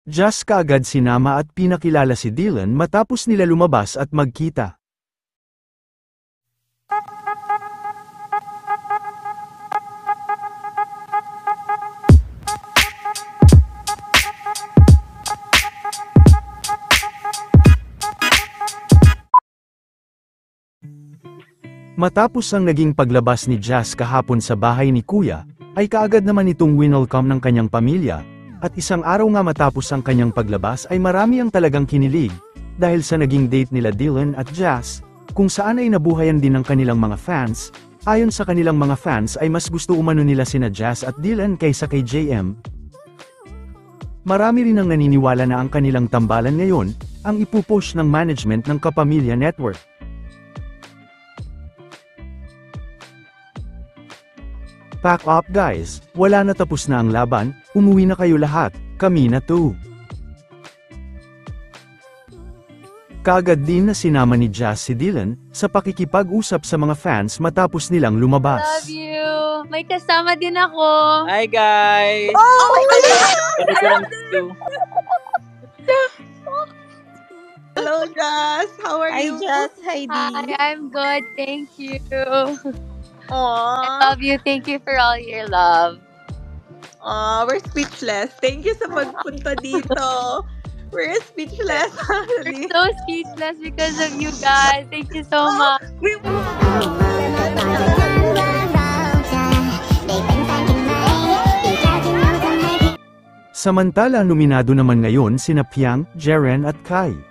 Jazz kaagad sinama at pinakilala si Dylan matapos nila lumabas at magkita. Matapos ang naging paglabas ni Jazz kahapon sa bahay ni Kuya, ay kaagad naman itong winelcome ng kanyang pamilya, at isang araw nga matapos ang kanyang paglabas ay marami ang talagang kinilig, dahil sa naging date nila Dylan at Jazz, kung saan ay nabuhayan din ng kanilang mga fans. Ayon sa kanilang mga fans ay mas gusto umano nila sina Jazz at Dylan kaysa kay JM. Marami rin ang naniniwala na ang kanilang tambalan ngayon, ang ipupush ng management ng Kapamilya Network. Pack up guys, wala na, tapos na ang laban, umuwi na kayo lahat, kami na too. Kaagad din na sinama ni Jazz si Dylan sa pakikipag-usap sa mga fans matapos nilang lumabas. Love you! May kasama din ako. Hi guys! Oh my God! Hello, Jazz. How are Hi, you? Jazz. Hi, Hi, Dee. I'm good. Thank you. I Aww. love you. Thank you for all your love. Aww, we're speechless. Thank you sa pagpunta dito. We're speechless. We're so speechless because of you guys. Thank you so much. We Samantala nominado naman ngayon sina Piang, Jeren at Kai.